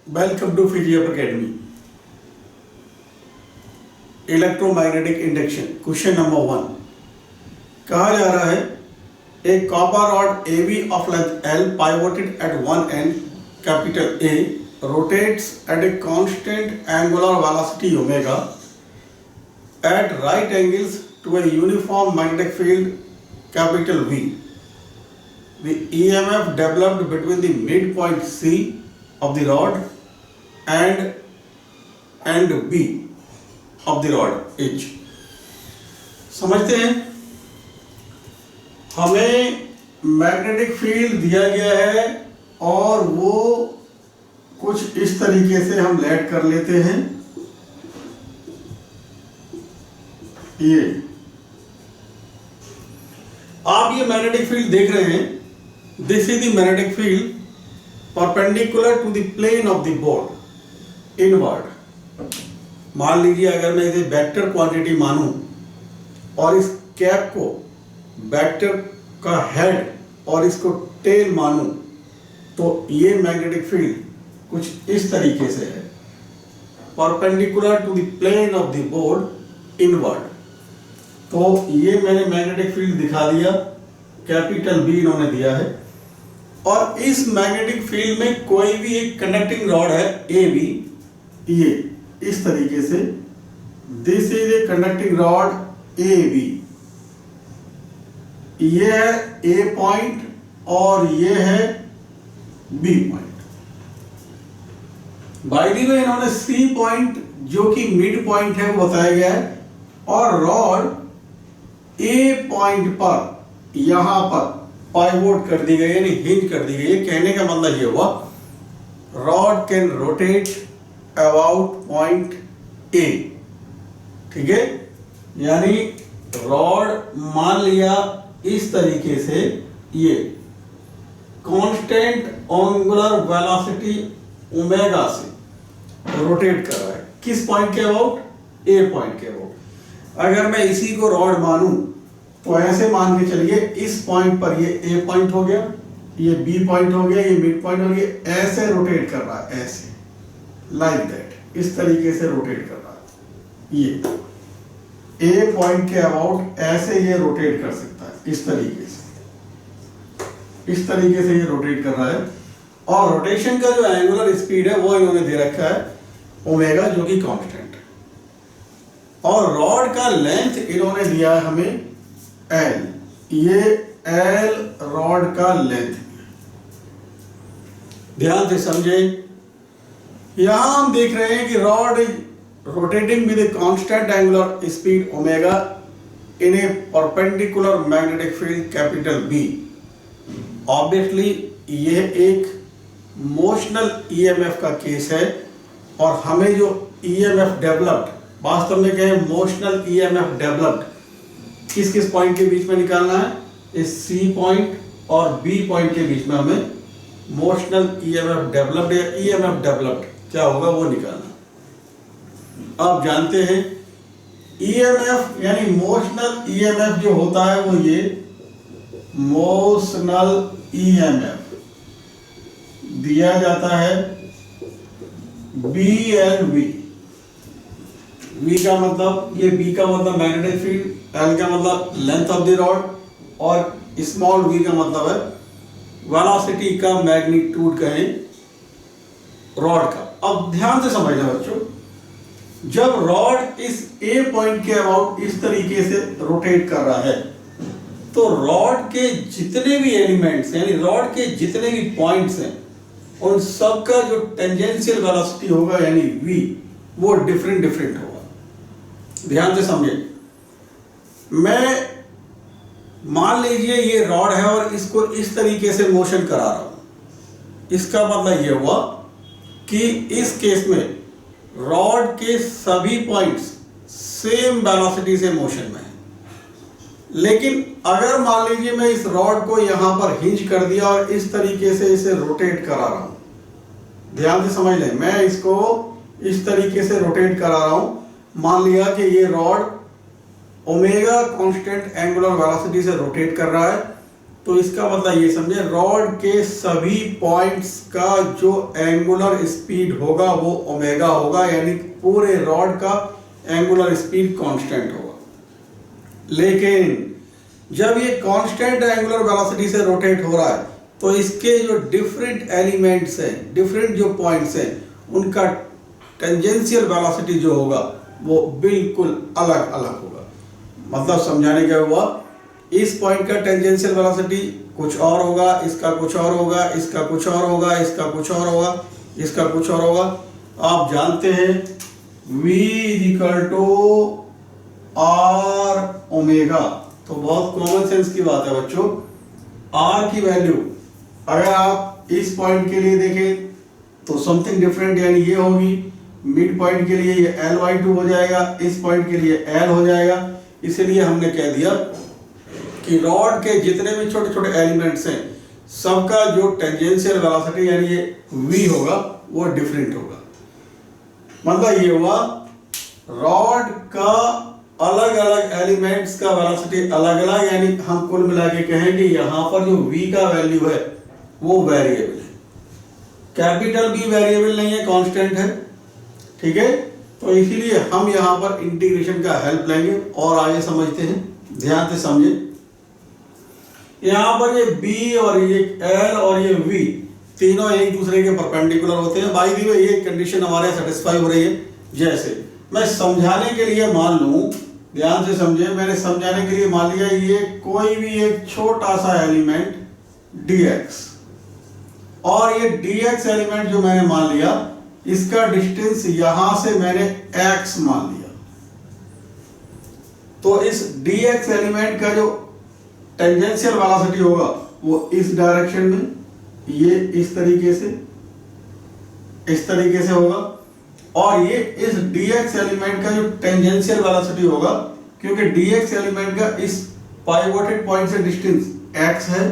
Welcome to Physiop academy. Electromagnetic induction question number 1 कहा जा रहा है a copper rod AB of length L pivoted at one end capital A rotates at a constant angular velocity omega at right angles to a uniform magnetic field capital V. The EMF developed between the midpoint C of the rod and B of the rod H. समझते हैं, हमें magnetic field दिया गया है और वो कुछ इस तरीके से हम लेट कर लेते हैं। ये आप ये मैग्नेटिक फील्ड देख रहे हैं, this is the magnetic field perpendicular to the plane of the board inward. मान लीजिए अगर मैं इसे वेक्टर क्वांटिटी मानूं और इस कैप को वेक्टर का हेड और इसको टेल मानूं तो ये मैग्नेटिक फील्ड कुछ इस तरीके से है, perpendicular to the plane of the board inward. तो ये मैंने मैग्नेटिक फील्ड दिखा दिया, कैपिटल बी इन्होंने दिया है, और इस मैग्नेटिक फील्ड में कोई भी एक कंडक्टिंग रॉड है ए बी, ये इस तरीके से, this is a conducting rod A B, ये है ए पॉइंट और ये है B point. By the way इन्होंने सी पॉइंट जो कि मिड पॉइंट है वो बताया गया है, और रॉड ए पॉइंट पर यहां पर पाइवोट कर दी गई, यानी हिंज कर दी गई है। कहने का मतलब ये हुआ rod can rotate about point A, ठीक है, यानी रॉड मान लिया इस तरीके से, ये कांस्टेंट एंगुलर वेलोसिटी ओमेगा से रोटेट कर रहा है, किस पॉइंट के अबाउट, ए पॉइंट के अबाउट। अगर मैं इसी को रॉड मानूं तो ऐसे मान के चलिए, इस पॉइंट पर ये ए पॉइंट हो गया, ये बी पॉइंट हो गया, ये मिड पॉइंट हो गया, ऐसे रोटेट कर रहा है, ऐसे लाइक दैट, इस तरीके से रोटेट कर रहा है। ये ए पॉइंट के अबाउट ऐसे ये रोटेट कर सकता है, इस तरीके से, इस तरीके से ये रोटेट कर रहा है। और रोटेशन का जो एंगुलर स्पीड है वो इन्होंने दे रखा है ओमेगा, जो कि कांस्टेंट है, और रॉड का लेंथ इन्होंने दिया है हमें एल, ये एल रॉड का लेंथ। ध्यान से समझे, यहां हम देख रहे हैं कि rod is rotating with a constant angular speed omega in a perpendicular magnetic field capital B. Obviously यह एक मोशनल ईएमएफ का केस है, और हमें जो ईएमएफ डेवलप्ड, वास्तव में कहें मोशनल ईएमएफ डेवलप्ड किस किस पॉइंट के बीच में निकालना है, इस सी पॉइंट और बी पॉइंट के बीच में हमें मोशनल ईएमएफ डेवलप्ड या ईएमएफ डेवलप्ड क्या होगा वो निकालना। आप जानते हैं ईएमएफ यानी मोशनल ईएमएफ जो होता है वो ये मोशनल ईएमएफ दिया जाता है बी एल वी। V का मतलब, ये B का मतलब मैग्नेटिक फील्ड, L का मतलब लेंथ ऑफ द रॉड, और स्मॉल v का मतलब है वेलोसिटी का मैग्नीट्यूड कहें रॉड का। अब ध्यान से समझना बच्चों, जब रॉड इस A पॉइंट के अबाउट इस तरीके से रोटेट कर रहा है, तो रॉड के जितने भी एलिमेंट्स यानी रॉड के जितने भी पॉइंट्स हैं, उन सब का जो टेंजेंशियल वेलोसिटी होगा यानी v, वो डिफरेंट डिफरेंट होगा। ध्यान से समझे, मैं मान लीजिए ये रॉड है और इसको इस तरीके से मोशन करा रहा हूं, इसका मतलब ये हुआ कि इस केस में रॉड के सभी पॉइंट्स सेम वेलोसिटी से मोशन में है। लेकिन अगर मान लीजिए मैं इस रॉड को यहां पर हिंज कर दिया और इस तरीके से इसे रोटेट करा रहा हूं, ध्यान से समझ लें, मैं इसको इस तरीके से रोटेट करा रहा हूं, मान लिया कि ये rod omega constant angular velocity से रोटेट कर रहा है, तो इसका मतलब ये समझे, रॉड के सभी पॉइंट्स का जो एंगुलर स्पीड होगा वो ओमेगा होगा, यानी पूरे रॉड का एंगुलर स्पीड कांस्टेंट होगा। लेकिन जब ये कांस्टेंट एंगुलर वेलोसिटी से रोटेट हो रहा है तो इसके जो डिफरेंट एलिमेंट्स हैं, डिफरेंट जो पॉइंट्स हैं, उनका टेंजेंशियल वेलोसिटी जो होगा वो बिल्कुल अलग अलग होगा। मतलब समझाने क्या हुआ, इस पॉइंट का टेंजेंशियल वेलोसिटी कुछ और होगा, इसका कुछ और होगा, इसका कुछ और होगा, इसका कुछ और होगा, इसका कुछ और होगा। आप जानते हैं v equal to R omega, तो बहुत कॉमन सेंस की बात है बच्चों। r की वैल्यू अगर आप इस पॉइंट के लिए देखें तो समथिंग डिफरेंट, यानी ये होगी। मिड पॉइंट के लिए ये L/2 हो जाएगा, इस पॉइंट के लिए L हो जाएगा। इसलिए हमने कह दिया कि रॉड के जितने भी छोटे छोटे एलिमेंट्स हैं सबका जो टेंजेंशियल वेलोसिटी यानी ये v होगा वो डिफरेंट होगा। मतलब ये हुआ रॉड का अलग अलग एलिमेंट्स का वेलोसिटी अलग अलग, यानी हम कुल मिला के कहेंगे यहां पर जो v का वैल्यू है वो वेरिएबल है। कैपिटल V वेरिएबल नहीं है, कांस्टेंट है, ठीक है। तो इसीलिए हम यहां पर इंटीग्रेशन का हेल्प लेंगे और आगे समझते हैं। ध्यान से समझे, यहां पर ये B और ये L और ये V तीनों एक दूसरे के परपेंडिकुलर होते हैं। बाय द वे ये कंडीशन हमारे सेटिस्फाई हो रही है। जैसे मैं समझाने के लिए मान लूं, ध्यान से समझे, मैंने समझाने के लिए मान लिया ये कोई भी एक छोटा सा एलिमेंट dx, और ये dx एलिमेंट जो मैंने मान लिया इसका डिस्टेंस यहां से मैंने x मान लिया। तो इस dx एलिमेंट का जो टेंजेंशियल वेलोसिटी होगा वो इस डायरेक्शन में, ये इस तरीके से होगा, और ये इस dx एलिमेंट का जो टेंजेंशियल वेलोसिटी होगा, क्योंकि dx एलिमेंट का इस पाइवोटेड पॉइंट से डिस्टेंस x है,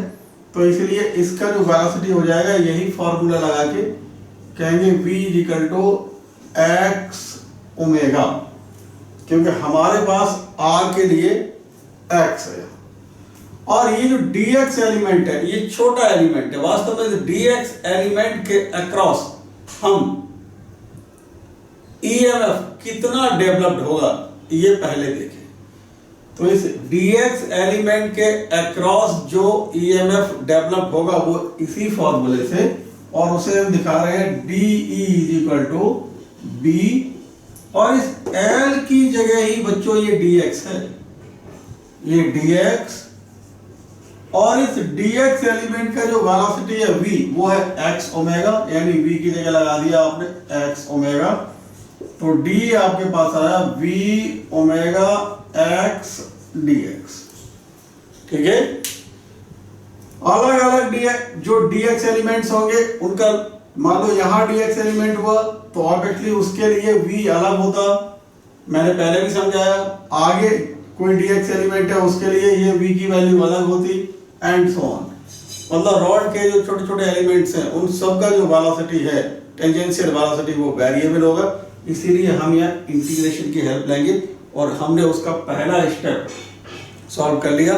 तो इसलिए इसका जो वेलोसिटी हो जाएगा, यही फॉर्मूला लगा के कहेंगे v equal to x omega, क्योंकि हमारे पास r के लिए x है। और ये जो dx एलिमेंट है ये छोटा एलिमेंट है। वास्तव में dx एलिमेंट के अक्रॉस हम EMF कितना डेवलप्ड होगा ये पहले देखें। तो इस dx एलिमेंट के अक्रॉस जो EMF डेवलप होगा वो इसी फॉर्मूले से, और उसे हम दिखा रहे हैं DE इक्वल टू B, और इस L की जगह ही बच्चों ये dx है, ये dx, और इस dx एलिमेंट का जो वेलोसिटी है v वो है x ओमेगा, यानी v की जगह लगा दिया आपने x ओमेगा, तो d आपके पास आया v ओमेगा x dx, ठीक है। अलग अलग जो dx एलिमेंट्स होंगे उनका, मान लो यहाँ dx एलिमेंट हुआ तो ऑब्वियसली उसके लिए v अलग होता, मैंने पहले भी समझाया। आगे कोई dx एलिमेंट है उसके लिए ये v की वैल्यू अलग होती, एंड सो ऑन। मतलब रॉड के जो छोटे छोटे एलिमेंट्स हैं उन सब का जो वेलोसिटी है, टेंजेंशियल वेलोसिटी, वो वेरिएबल होगा। इसीलिए हम यहाँ इंटीग्रेशन की हेल्प लेंगे, और हमने उसका पहला स्टेप सॉल्व कर लिया।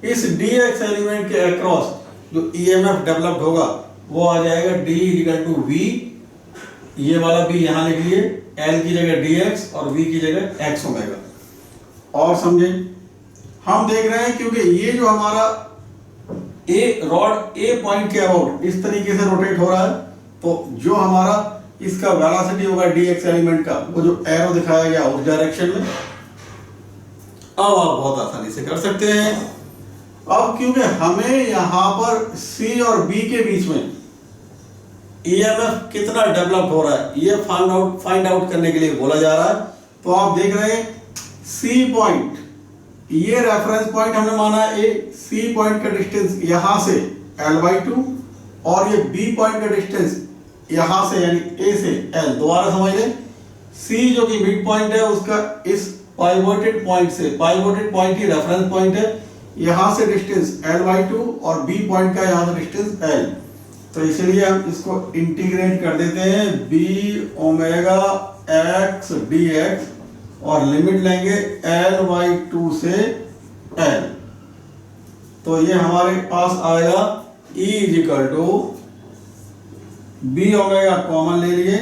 इस dx एलिमेंट के अक्रॉस जो EMF डेवलप्ड होगा वो आ जाएगा d इक्वल टू v, ये वाला b यहाँ लिख लिए, L की जगह dx और v की जगह x ओमेगा। और समझे, हम देख रहे हैं क्योंकि ये जो हमारा रॉड A पॉइंट के अबाउट इस तरीके से रोटेट हो रहा है, तो जो हमारा इसका वेलोसिटी होगा dx एलिमेंट का, वो जो एरो दिखाया गया उस डायरेक्शन में। अब आप बहुत आसानी से कर सकते हैं। अब क्योंकि हमें यहां पर C और B के बीच में EMF कितना डेवलप हो रहा है ये फाइंड आउट करने के लिए बोला जा रहा है। तो आप देख रहे हैं C पॉइंट, ये रेफरेंस पॉइंट हमने माना है A, C पॉइंट का डिस्टेंस यहां से L/2, और ये B पॉइंट का डिस्टेंस यहां से यानी A से L। दोबारा समझ लें, C जो कि मिड पॉइंट है उसका इस पाइवोटेड पॉइंट से, पाइवोटेड पॉइंट की रेफरेंस पॉइंट है, यहां से डिस्टेंस L/2 और B पॉइंट का यहां से डिस्टेंस L। तो इसलिए हम इसको इंटीग्रेट कर देते हैं b ओमेगा x dx, और लिमिट लेंगे L/2 से L। तो तो ये हमारे पास आएगा E is equal to B omega common ले लिए,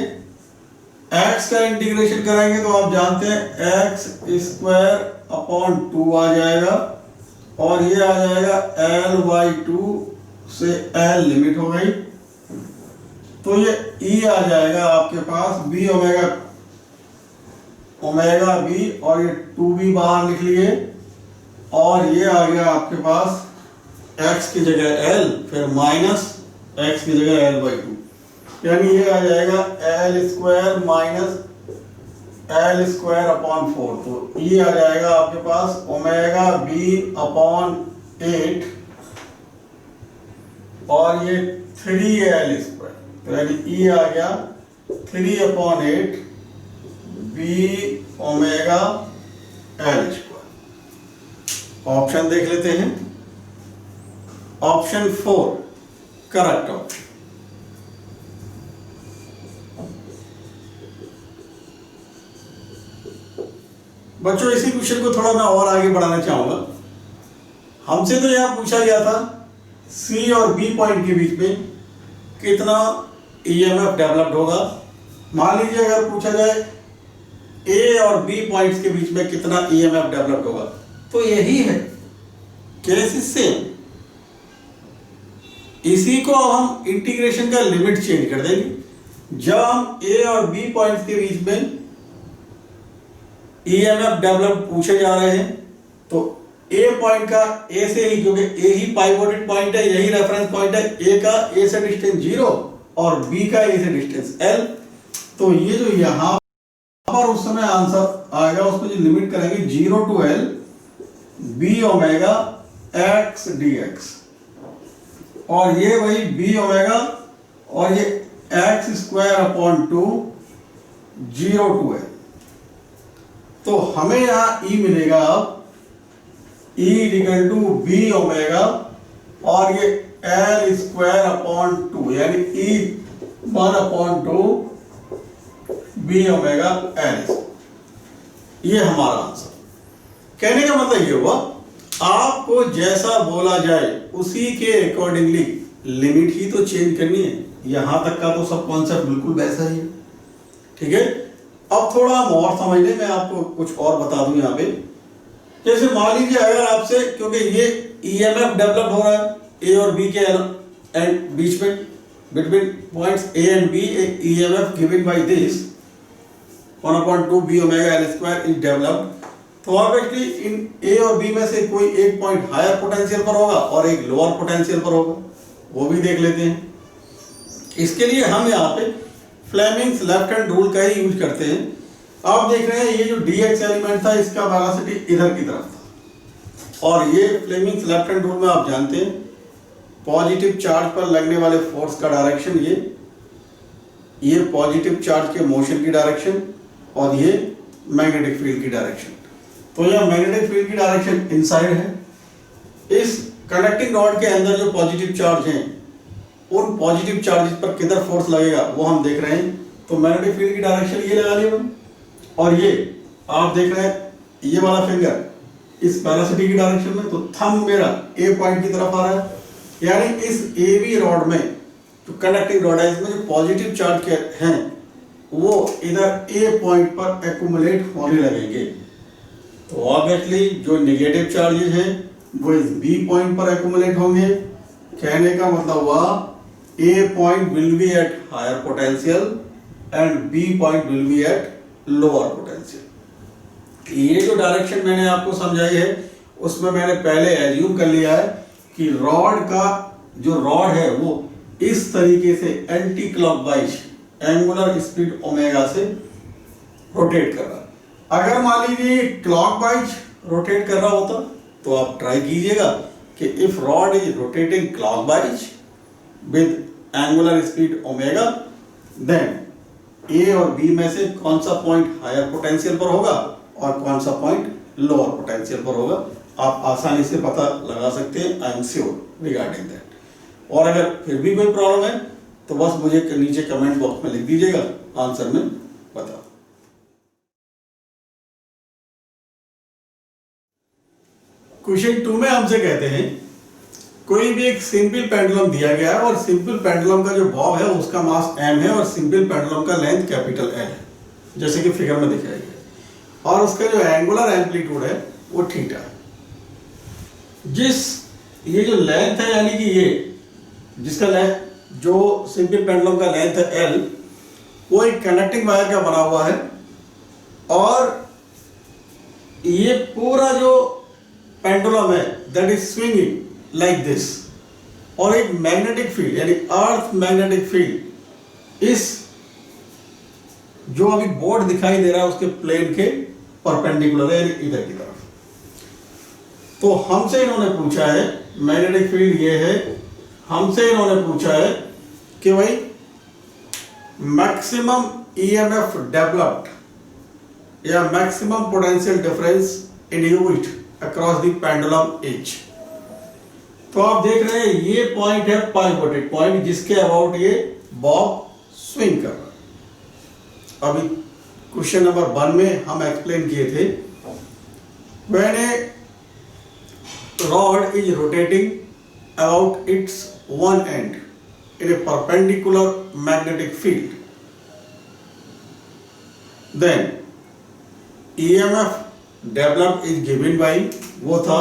x का इंटीग्रेशन कराएंगे तो आप जानते हैं एक्स स्क्वायर अपॉन 2 आ जाएगा और ये आ जाएगा L/2 से L लिमिट हो गई, तो ये E आ जाएगा आपके पास b ओमेगा b और ये 2b बाहर लिख लिए और ये आ गया आपके पास x की जगह L फिर माइनस x की जगह L/2, यानी ये आ जाएगा L square minus L square upon 4, तो ये आ जाएगा आपके पास ओमेगा b अपॉन 8 और ये 3L स्क्वायर, तो यानी E आ गया 3/8 b omega L square. Option देख लेते हैं, ऑप्शन 4 करेक्ट ऑप्शन। बच्चों इसी क्वेश्चन को थोड़ा मैं और आगे बढ़ाना चाहूंगा। हमसे तो यहां पूछा गया था C और B पॉइंट के बीच में कितना EMF डेवलप्ड होगा। मान लीजिए अगर पूछा जाए A और B पॉइंट्स के बीच में कितना EMF डेवलप्ड होगा, तो यही है केस सेम। इसी को हम इंटीग्रेशन का लिमिट चेंज कर देंगे। जब हम A और B पॉइंट्स के बीच में EMF डेवलप पूछे जा रहे हैं तो A पॉइंट का A से ही, क्योंकि A ही पाइवोटेड पॉइंट है, यही रेफरेंस पॉइंट है, A का A से डिस्टेंस 0 और B का A से डिस्टेंस L, तो ये जो यहां पर उस समय आंसर आएगा उसको जो लिमिट करेंगे 0 to L B omega x dx और ये वही B ओमेगा और ये x square upon 2 0 to L, तो हमें यहां E मिलेगा अब E equal to B omega और ये L स्क्वायर अपॉन 2 यानी E 1/2 B ओमेगा L। ये हमारा आंसर। कहने का मतलब ये हुआ आपको जैसा बोला जाए उसी के अकॉर्डिंगली लिमिट ही तो चेंज करनी है। यहां तक का तो सब कॉन्सेप्ट बिल्कुल वैसा ही है, ठीक है। अब थोड़ा हम और समझ लें, मैं आपको कुछ और बता दूं यहाँ पे। जैसे मान लीजिए अगर आपसे, क्योंकि ये EMF डेवलप हो रहा है A और B के एंड बीच में between points A and B, EMF given by this 1/2 B omega L square is developed, तो ऑब्वियसली इन A और B में से कोई एक पॉइंट हायर पोटेंशियल पर होगा और एक लोअर पोटेंशियल पर होगा, वो भी देख लेते हैं। इसके लिए हम यहाँ पे फ्लेमिंग्स लेफ्ट हैंड रूल का ही यूज करते हैं। आप देख रहे हैं ये जो dx एलिमेंट था इसका वेलोसिटी इधर की तरफ था और ये फ्लेमिंग्स लेफ्ट हैंड रूल में आप जानते हैं पॉजिटिव चार्ज पर लगने वाले फोर्स का डायरेक्शन ये पॉजिटिव चार्ज के मोशन की डायरेक्शन और ये मैग्नेटिक फील्ड की डायरेक्शन। तो यह मैग्नेटिक फील्ड की डायरेक्शन इनसाइड है। इस कंडक्टिंग रॉड के अंदर जो पॉजिटिव चार्ज हैं उन पॉजिटिव चार्जेस पर किधर फोर्स लगेगा वो हम देख रहे हैं। तो मैग्नेटिक फील्ड की डायरेक्शन ये लगा लिया और ये आप देख रहे हैं ये वाला फिंगर इस वेलोसिटी की डायरेक्शन में, तो थंब मेरा A पॉइंट की तरफ आ रहा है, यानी इस AB रॉड में जो कंडक्टिंग रॉड है इसमें जो पॉजिटिव चार्ज के हैं वो इधर A पॉइंट पर एक्यूमुलेट होने लगेंगे। तो ऑब्वियसली जो नेगेटिव चार्जेस हैं वो इस B पॉइंट पर एक्यूमुलेट होंगे। कहने का मतलब हुआ A point will be at higher potential and B point will be at lower potential। ये जो डायरेक्शन मैंने आपको समझाई है उसमें मैंने पहले एज्यूम कर लिया है कि रॉड का जो रॉड है वो इस तरीके से anti clockwise angular speed omega से रोटेट कर रहा है। अगर मान लीजिए क्लॉकवाइज रोटेट कर रहा होता तो आप ट्राई कीजिएगा कि if rod is rotating clockwise with angular speed omega then A और B में से कौन सा पॉइंट हायर पोटेंशियल पर होगा और कौन सा पॉइंट लोअर पोटेंशियल पर होगा, आप आसानी से पता लगा सकते हैं। I am sure regarding that. और अगर फिर भी कोई प्रॉब्लम है तो बस मुझे नीचे कमेंट बॉक्स में लिख दीजिएगा, आंसर में बता। क्वेश्चन 2 में हमसे कहते हैं कोई भी एक सिंपल पेंडुलम दिया गया है और सिंपल पेंडुलम का जो बॉब है उसका मास m है और सिंपल पेंडुलम का लेंथ कैपिटल L है, जैसे कि फिगर में दिखाया गया है, और उसका जो एंगुलर एम्पलीट्यूड है वो थीटा है। ये जो लेंथ है यानी कि ये जिसका लेंथ जो सिंपल पेंडुलम का लेंथ है L, वो एक कनेक्टिंग वायर का बना हुआ है और ये पूरा जो पेंडुलम है that is swinging like this, और एक मैग्नेटिक फील्ड यानी अर्थ मैग्नेटिक फील्ड इस जो अभी बोर्ड दिखाई दे रहा है उसके प्लेन के परपेंडिकुलर है यानी इधर की तरफ। तो हमसे इन्होंने पूछा है, मैग्नेटिक फील्ड ये है, हमसे इन्होंने पूछा है कि भाई मैक्सिमम ईएमएफ डेवलप्ड या maximum potential difference induced across the pendulum edge. तो आप देख रहे हैं ये पॉइंट है पाइवोटेड पॉइंट जिसके अबाउट ये बॉब स्विंग कर रहा है। अभी क्वेश्चन नंबर 1 में हम एक्सप्लेन किए थे, when A rod is rotating about its one end in a perpendicular magnetic field, then EMF developed is given by, वो था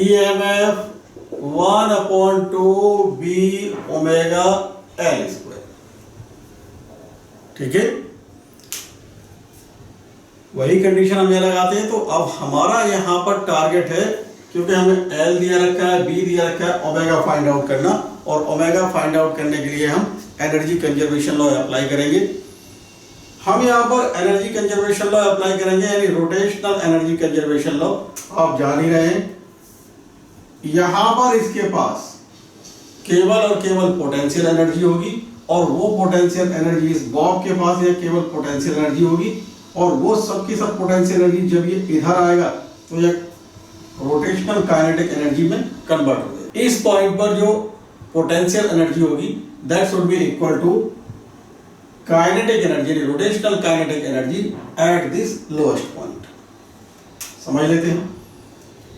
EMF 1/2 B omega L square. ठीक है, वही कंडीशन हम ये लगाते हैं। तो अब हमारा यहाँ पर टारगेट है, क्योंकि हमें L दिया रखा है, B दिया रखा है, ओमेगा फाइंड आउट करना, और ओमेगा फाइंड आउट करने के लिए हम एनर्जी कंजर्वेशन लॉ अप्लाई करेंगे। हम यहाँ पर एनर्जी कंजर्वेशन लॉ अप्लाई करेंगे यानी रोटेशनल एनर्जी कंजर्वेशन लॉ। आप जान ही रहे हैं, यहाँ पर इसके पास केवल और केवल पोटेंशियल एनर्जी होगी, और वो पोटेंशियल एनर्जी इस बॉब के पास या केवल पोटेंशियल एनर्जी होगी, और वो सबकी सब पोटेंशियल एनर्जी जब ये इधर आएगा तो ये रोटेशनल काइनेटिक एनर्जी में कन्वर्ट हो जाएगी। इस पॉइंट पर जो पोटेंशियल एनर्जी होगी that should be equal to kinetic energy, rotational kinetic energy at this lowest point. समझ लेते हैं,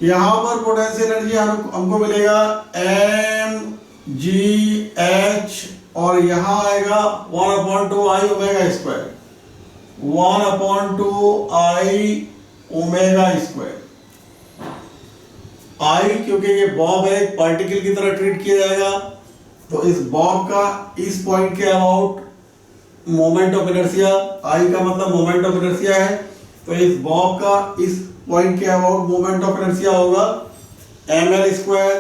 यहां पर पोटेंशियल एनर्जी हमको मिलेगा mgh, और यहां आएगा 1/2 I omega square, 1/2 I omega square. I क्योंकि ये बॉब है, पार्टिकल की तरह ट्रीट किया जाएगा, तो इस बॉब का इस पॉइंट के about moment of inertia, I का मतलब मोमेंट ऑफ इनर्शिया है, तो इस बॉब का इस पॉइंट के अबाउट मोमेंट ऑफ इनर्शिया होगा ml स्क्वायर,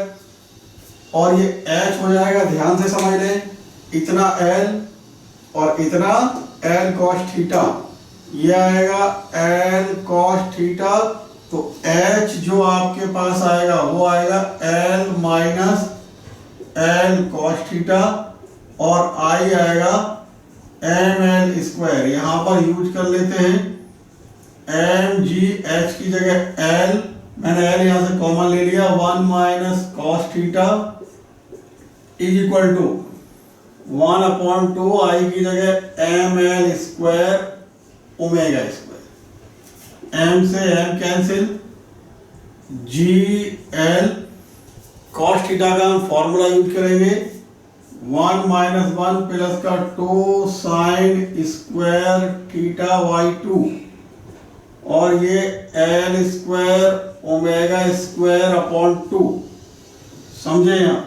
और ये h हो जाएगा, ध्यान से समझ लें, इतना l और इतना l cos थीटा, ये आएगा l cos थीटा। तो h जो आपके पास आएगा वो आएगा l minus l cos theta, और I आएगा ml स्क्वायर। यहां पर यूज कर लेते हैं mgh की जगह l, मैंने l यहां से कॉमन ले लिया, 1 minus cos theta is equal to 1/2 I की जगह ml square omega square. m से m cancel, gl cos theta का हम फॉर्मूला यूज करेंगे, 1 माइनस 1 प्लस का 2 साइन स्क्वायर थीटा y2, और ये l square omega square upon 2। समझे, यहाँ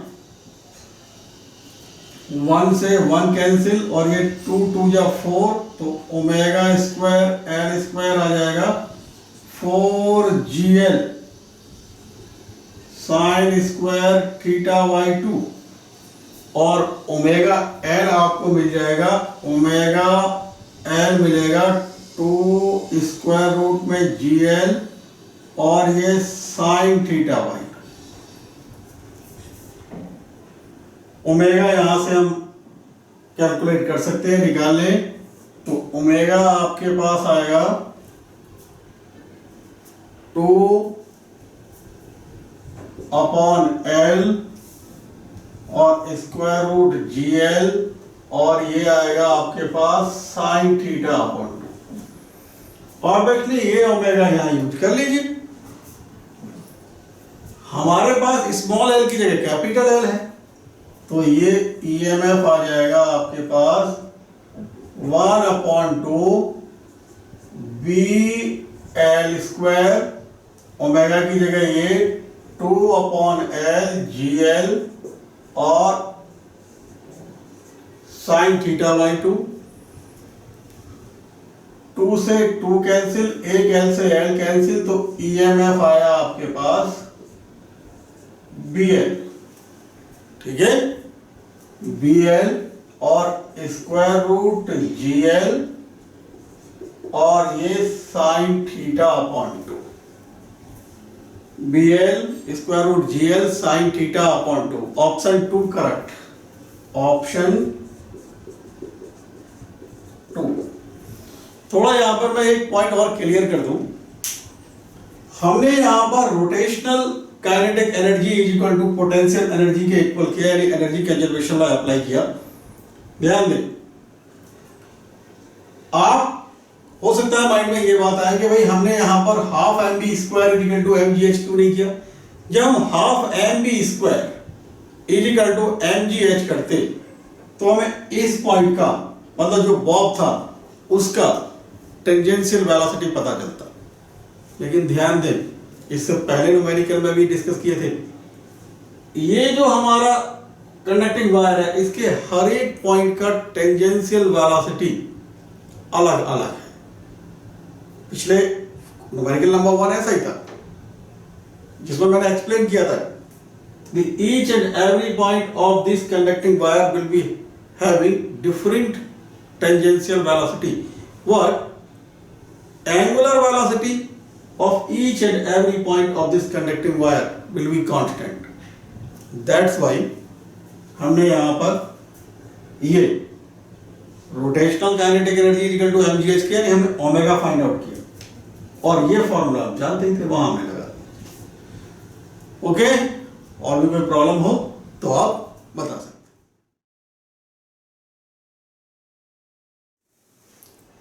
1 से 1 कैंसिल, और ये 2 2 या 4, तो ओमेगा स्क्वायर l स्क्वायर आ जाएगा 4gl sine square theta y2, और ओमेगा l आपको मिल जाएगा, ओमेगा l मिलेगा 2 स्क्वायर रूट में gl, और ये साइन थीटा y। ओमेगा यहां से हम कैलकुलेट कर सकते हैं, निकाल लें, तो ओमेगा आपके पास आएगा 2/L और स्क्वायर रूट gl, और ये आएगा आपके पास साइन थीटा अपॉन 2। परफेक्टली ये ओमेगा यहां यूज कर लीजिए। हमारे पास स्मॉल एल की जगह कैपिटल एल है, तो ये ईएमएफ आ जाएगा आपके पास 1/2 बी एल स्क्वायर, ओमेगा की जगह ये 2/L जी एल और साइन थीटा बाई 2। 2 से 2 कैंसिल, एक एल से एल कैंसिल, तो ईएमएफ आया आपके पास बी एल। ठीक है, बी एल और स्क्वायर रूट जी एल और ये sine theta upon 2, B L square root G L sine theta upon 2। Option 2 correct, option 2। थोड़ा यहां पर मैं एक पॉइंट और क्लियर कर दूं, हमने यहां पर rotational kinetic energy is equal to potential energy के इक्वल किया, यानी एनर्जी कंजर्वेशन लॉ अप्लाई किया। ध्यान दें, आप हो सकता है माइंड में ये बात आए कि भाई हमने यहां पर half M B square is equal to M G H क्यों नहीं किया। जब हम half M B square is equal to M G H करते तो हमें इस पॉइंट का मतलब जो बॉब था उसका टेंजेंशियल वेलोसिटी पता चलता। लेकिन ध्यान दें, इससे पहले न्यूमेरिकल में भी डिस्कस किए थे, ये जो हमारा कंडक्टिंग वायर है इसके हर एक पॉइंट का टेंजेंशियल वेलोसिटी अलग अलग है। पिछले न्यूमेरिकल नंबर 1 ऐसा ही था जिसमें मैंने एक्सप्लेन किया था, each and every point of this conducting wire will be having different tangential velocity. What? Angular velocity of each and every point of this conducting wire will be constant. That's why हमने यहाँ पर ये rotational kinetic energy equal to mgh किया, हमने omega find out किया और ये formula आप जानते ही थे, वहां हमने लगा। ओके, और भी कोई प्रॉब्लम हो तो आप बता सकते।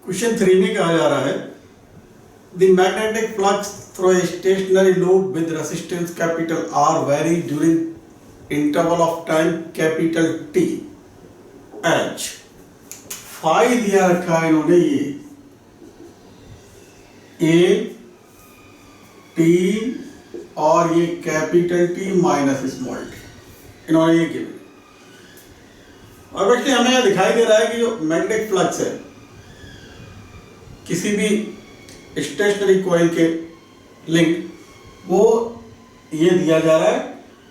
क्वेश्चन 3 में कहा जा रहा है the magnetic flux through a stationary loop with resistance capital R vary during interval of time capital T H. Phi दिया रखा है इन्होंने, ये ए टी और ये capital T minus small T, इन्होंने ये किया। और बच्चे हमें यह दिखाई दे रहा है कि जो मैग्नेटिक फ्लक्स है किसी भी स्टेशनरी कॉइल के लिंक, वो ये दिया जा रहा है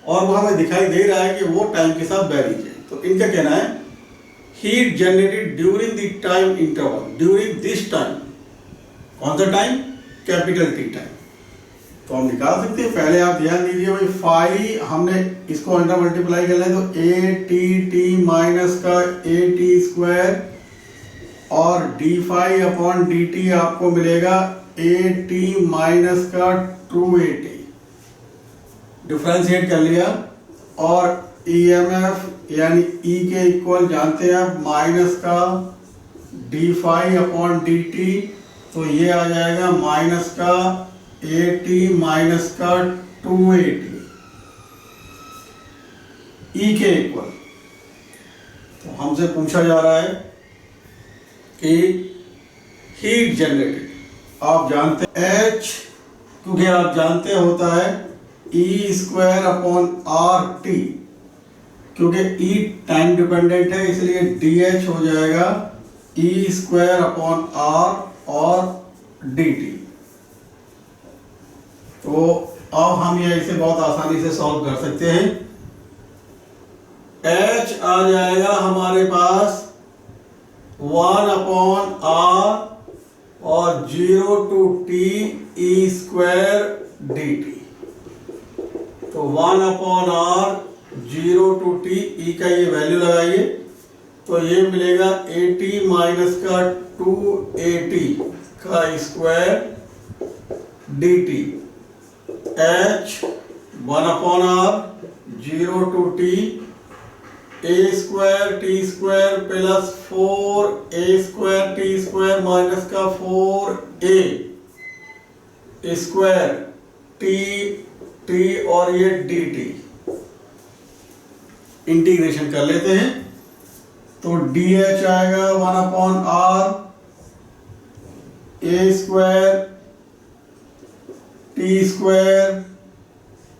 और वो हमें दिखाई दे रहा है कि वो टाइम के साथ वेरीज है। तो इनका कहना है heat generated during the time interval, during this time, कौन सा टाइम? Capital T time. तो हम निकाल सकते हैं। पहले आप ध्यान दीजिए भाई, फाई हमने इसको अंडर मल्टीप्लाई कर लें तो ए टी टी माइनस का ए टी स्क्वायर और D phi upon D T आपको मिलेगा ए टी माइनस का 2at। डिफरेंशिएट कर लिया और ईएमएफ यानी ई के इक्वल जानते हैं आप, माइनस का D phi upon D T, तो ये आ जाएगा माइनस का ए टी माइनस का 2at ई के इक्वल। तो हमसे पूछा जा रहा है कि हीट जनरेटेड, आप जानते हैं H, क्योंकि आप जानते होता है E square upon R T, क्योंकि ई टाइम डिपेंडेंट है इसलिए डी एच हो जाएगा ई स्क्वायर अपॉन आर और डी टी। तो अब हम ये इसे बहुत आसानी से सॉल्व कर सकते हैं। H आ जाएगा हमारे पास 1 अपॉन आर और 0 two T E square D T. तो 1 upon R 0 two T E का ये वैल्यू लगाइए तो ये मिलेगा ए टी माइनस का 2at का square D T. H 1 upon R 0 two T A square T square plus 4 A square T square minus का 4a स्क्वायर टी टी और ये डी टी, इंटीग्रेशन कर लेते हैं तो डी एच आएगा 1/r a square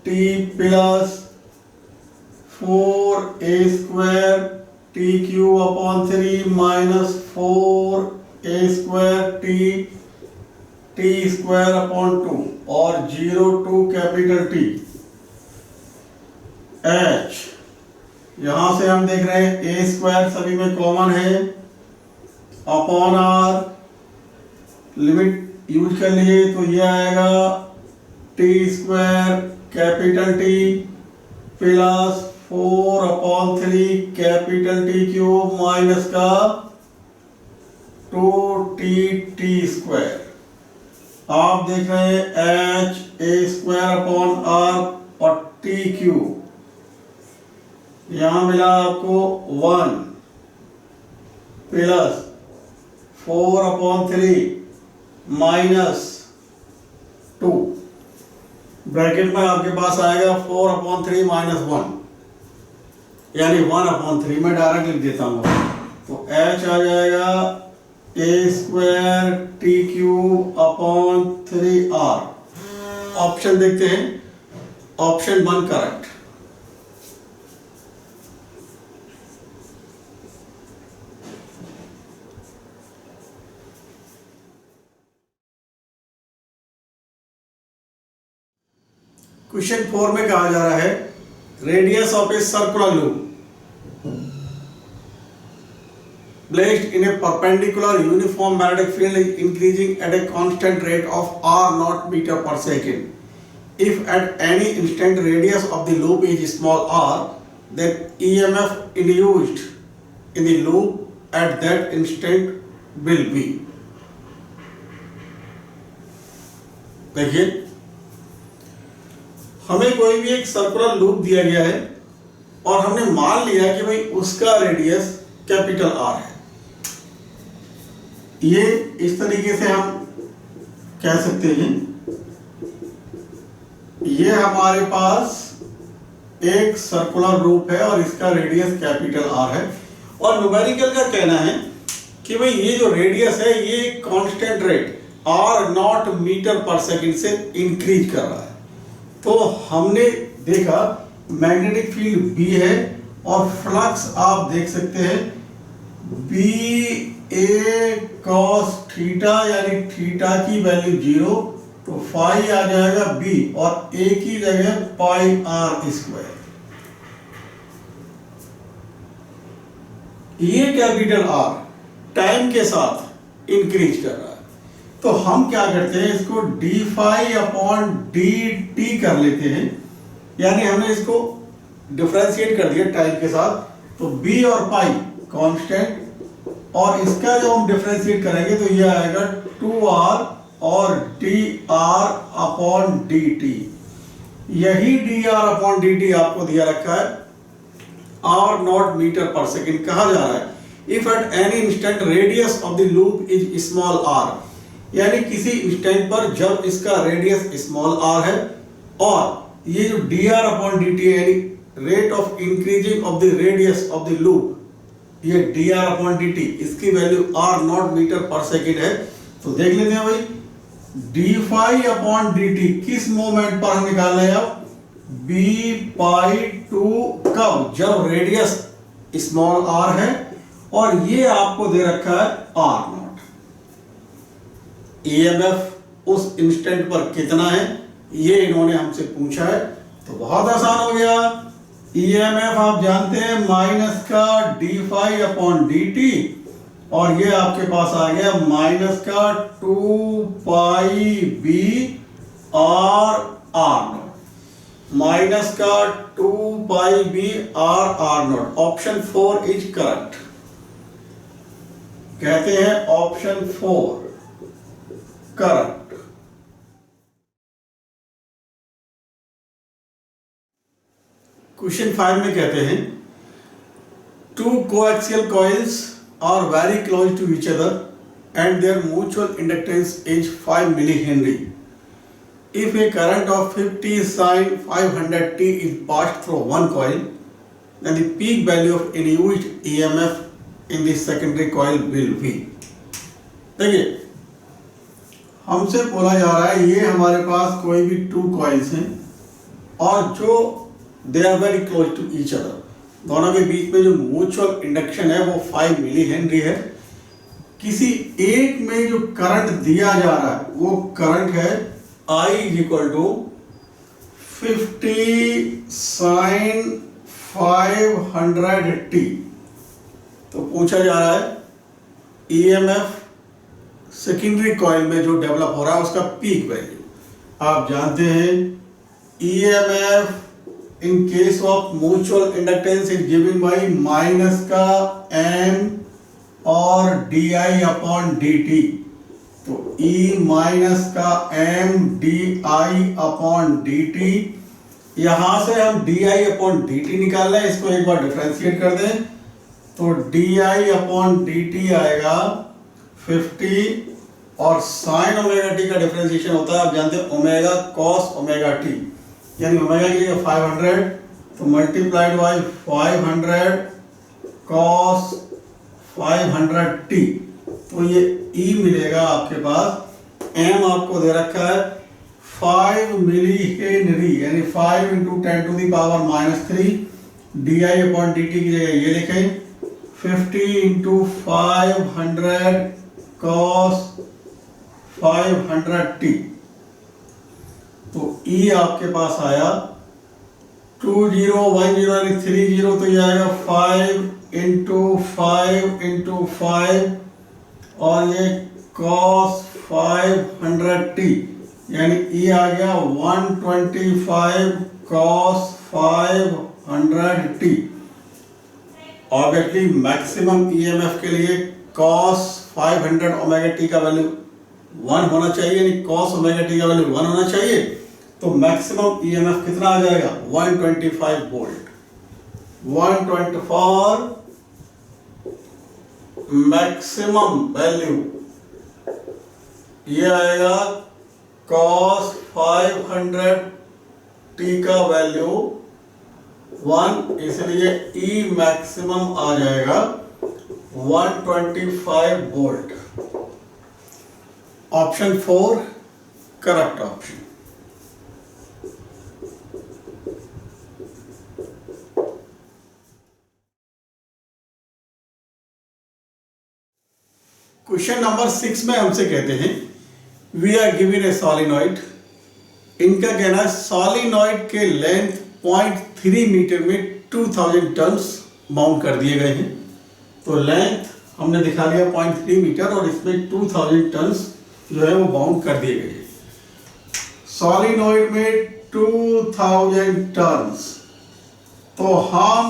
t plus 4a square t cube upon 3 minus 4a square T square upon 2 और 0 to capital T H. यहां से हम देख रहे हैं ए स्क्वायर सभी में कॉमन है अपॉन आर, लिमिट यूज कर लिए तो ये आएगा T square capital T plus 4/3 capital T cube minus का 2टी स्क्वायर। आप देख रहे हैं H A square upon R और टी क्यूब, यहां मिला आपको 1 प्लस 4/3 माइनस 2, ब्रैकेट में आपके पास आएगा 4/3 माइनस 1 यानी 1/3 में डायरेक्ट लिख देता हूं तो h आ जाएगा a square t cube upon 3r। Option देखते हैं, ऑप्शन 1 करेक्ट। क्वेश्चन 4 में कहा जा रहा है radius of a circular loop placed in a perpendicular uniform magnetic field is increasing at a constant rate of r naught meter per second. If at any instant radius of the loop is small r, then EMF induced in the loop at that instant will be। देखिए हमें कोई भी एक circular loop दिया गया है और हमने मान लिया कि भाई उसका रेडियस कैपिटल आर है। ये इस तरीके से हम कह सकते हैं, ये हमारे पास एक सर्कुलर लूप है और इसका रेडियस कैपिटल आर है और न्यूमेरिकल का कहना है कि भाई ये जो रेडियस है ये constant rate R not meter पर सेकंड से इंक्रीज कर रहा है। तो हमने देखा मैग्नेटिक फील्ड बी है और फ्लक्स आप देख सकते हैं बी ए कॉस थीटा यानी थीटा की वैल्यू 0 तो फाई आ जाएगा बी और ए की जगह पाई आर स्क्वायर। ये कैपिटल आर टाइम के साथ इंक्रीज कर रहा है तो हम क्या करते हैं इसको D phi upon D T कर लेते हैं, यानी हमने इसको डिफरेंशिएट कर दिया टाइम के साथ तो बी और पाई कांस्टेंट और इसका जो हम डिफरेंशिएट करेंगे तो ये आएगा 2r और dr अपॉन dt। यही dr अपॉन dt आपको दिया रखा है r नॉट मीटर पर सेकंड। कहा जा रहा है if at any instant radius of the loop is small r, यानी किसी इंस्टेंट पर जब इसका रेडियस स्मॉल r है और ये जो dr अपॉन dt है यानी rate of increasing of the radius of the loop, ये dr अपॉन dt इसकी वैल्यू r नॉट मीटर पर सेकंड है। तो देख लेते हैं भाई डी फाई अपॉन dt किस मोमेंट पर हम निकाल रहे हैं अब b पाई 2 कब जब रेडियस स्मॉल r है और ये आपको दे रखा है r नॉट। EMF उस इंस्टेंट पर कितना है ये इन्होंने हमसे पूछा है तो बहुत आसान हो गया। EMF आप जानते हैं माइनस का D phi upon D t और ये आपके पास आ गया माइनस का 2 pi B r naught, minus का 2 pi B r naught. Option 4 is correct. कहते हैं ऑप्शन 4 करेक्ट। क्वेश्चन 5 में कहते हैं two coaxial coils are very close to each other and their mutual inductance is 5 milli henry. if a current of 50 sin 500t is passed through one coil, then the peak value of induced EMF in the secondary coil will be। देखिए हमसे बोला जा रहा है ये हमारे पास कोई भी टू कॉइल्स हैं और जो they are very close to each other, दोनों के बीच में जो म्यूचुअल इंडक्शन है वो 5 मिली हेनरी है। किसी एक में जो करंट दिया जा रहा है वो करंट है I equal to 50 sin 500t। तो पूछा जा रहा है EMF सेकेंडरी कॉइल में जो डेवलप हो रहा है उसका पीक वैल्यू। आप जानते हैं EMF in case of mutual inductance is given bye minus का M और di/dt। तो E माइनस का M di/dt, यहां से हम di/dt निकाल लें, इसको एक बार डिफरेंशिएट कर दें तो di/dt आएगा 50 और साइन ओमेगा टी का डिफरेंशिएशन होता है, आप जानते हैं ओमेगा कॉस ओमेगा टी, यानी ओमेगा की जगह 500 तो मल्टीप्लाइड बाय 500 कॉस 500t, तो ये E मिलेगा आपके पास। M आपको दे रखा है 5 मिली हेनरी, यानी 5 × 10⁻³ di/dt की जगह ये लिखें 50 × 500 cos 500t। तो E आपके पास आया 2010 यानी 30, तो ये आएगा 5 × 5 × 5 और ये cos 500t, यानी E आ गया 125 cos 500t। Obviously maximum EMF के लिए cos 500 ओमेगा टी का वैल्यू 1 होना चाहिए, यानी cos ओमेगा टी का वैल्यू 1 होना चाहिए। तो मैक्सिमम EMF कितना आ जाएगा 125 वोल्ट। 124 मैक्सिमम वैल्यू ये आएगा cos 500t का वैल्यू 1, इसलिए E मैक्सिमम आ जाएगा 125 volt. Option 4 correct option. Question number 6 में हमसे कहते हैं we are given a solenoid. इनका कहना है सॉलिनॉइड के लेंथ 0.3 मीटर में 2000 टन्स माउंट कर दिए गए हैं। तो लेंथ हमने दिखा लिया 0.3 मीटर और इसमें 2000 टन्स जो है वो बाउंड कर दिए गए हैं। सॉलिनॉइड में 2000 टन्स, तो हम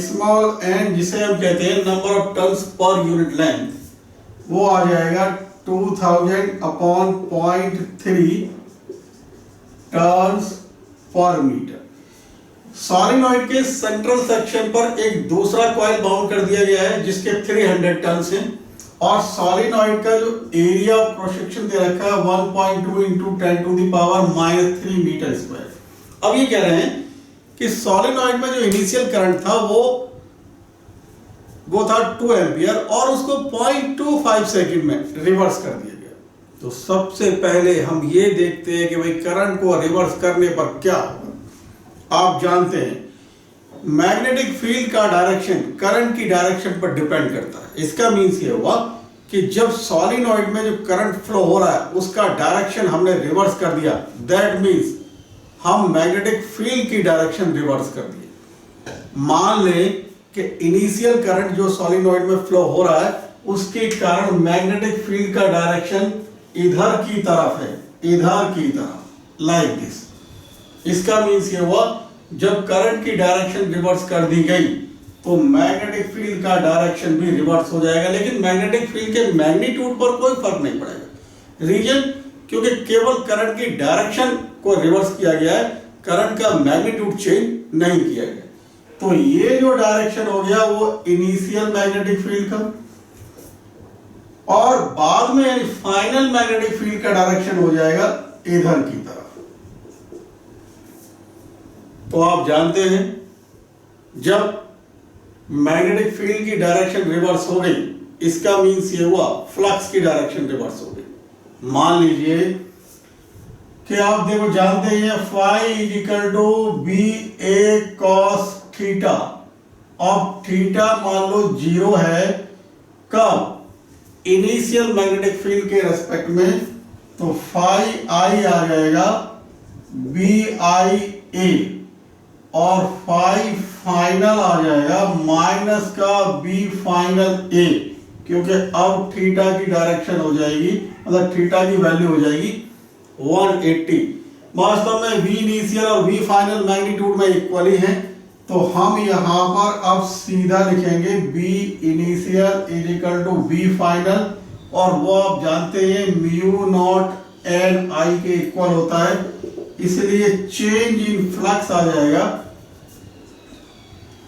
स्मॉल n जिसे हम कहते हैं number of turns per unit length, वो आ जाएगा 2000/0.3 टन्स पर मीटर। सॉलिनॉइड के सेंट्रल सेक्शन पर एक दूसरा कॉइल बाउंड कर दिया गया है जिसके 300 टन्स हैं और सॉलिनॉइड का जो एरिया ऑफ क्रॉस सेक्शन दे रखा है 1.2 × 10⁻³ मीटर स्क्वायर। अब ये कह रहे हैं कि सॉलिनॉइड में जो इनिशियल करंट था वो था 2 एम्पियर और उसको 0.25 सेकंड में रिवर्स कर दिया गया। तो सबसे पहले हम ये देखते हैं कि भाई करंट को रिवर्स करने पर क्या होगा। आप जानते हैं मैग्नेटिक फील्ड का डायरेक्शन करंट की डायरेक्शन पर डिपेंड करता है। इसका मीन्स ये हुआ कि जब सॉलिनॉइड में जो करंट फ्लो हो रहा है उसका डायरेक्शन हमने रिवर्स कर दिया, दैट मीन्स हम मैग्नेटिक फील्ड की डायरेक्शन रिवर्स कर दिए। मान लें कि इनिशियल करंट जो सॉलिनॉइड में फ्लो हो रहा है उसके कारण मैग्नेटिक फील्ड का डायरेक्शन इधर की तरफ है, इधर की तरफ, लाइक दिस। इसका मीन्स ये हुआ जब करंट की डायरेक्शन रिवर्स कर दी गई तो मैग्नेटिक फील्ड का डायरेक्शन भी रिवर्स हो जाएगा, लेकिन मैग्नेटिक फील्ड के मैग्नीट्यूड पर कोई फर्क नहीं पड़ेगा। रीजन क्योंकि केवल करंट की डायरेक्शन को रिवर्स किया गया है, करंट का मैग्नीट्यूड चेंज नहीं किया गया। तो ये जो डायरेक्शन हो गया वो इनिशियल मैग्नेटिक फील्ड का, और बाद में यानी फाइनल मैग्नेटिक फील्ड का डायरेक्शन हो जाएगा इधर की तरफ। तो आप जानते हैं जब मैग्नेटिक फील्ड की डायरेक्शन रिवर्स हो गई, इसका मीन्स ये हुआ फ्लक्स की डायरेक्शन रिवर्स हो गई। मान लीजिए कि आप देखो जानते हैं phi is equal to B A cos theta. अब थीटा मान लो 0 है कब? इनिशियल मैग्नेटिक फील्ड के रेस्पेक्ट में, तो फाई आई आ जाएगा बी आई ए और फाई फाइनल आ जाएगा माइनस का बी फाइनल ए, क्योंकि अब थीटा की डायरेक्शन हो जाएगी, मतलब थीटा की वैल्यू हो जाएगी 180। वास्तव में v इनिशियल और v फाइनल मैग्नीट्यूड में इक्वली हैं, तो हम यहां पर अब सीधा लिखेंगे v initial is equal to v final, और वो आप जानते हैं म्यू नॉट एन आई के इक्वल होता है, इसलिए चेंज इन फ्लक्स आ जाएगा,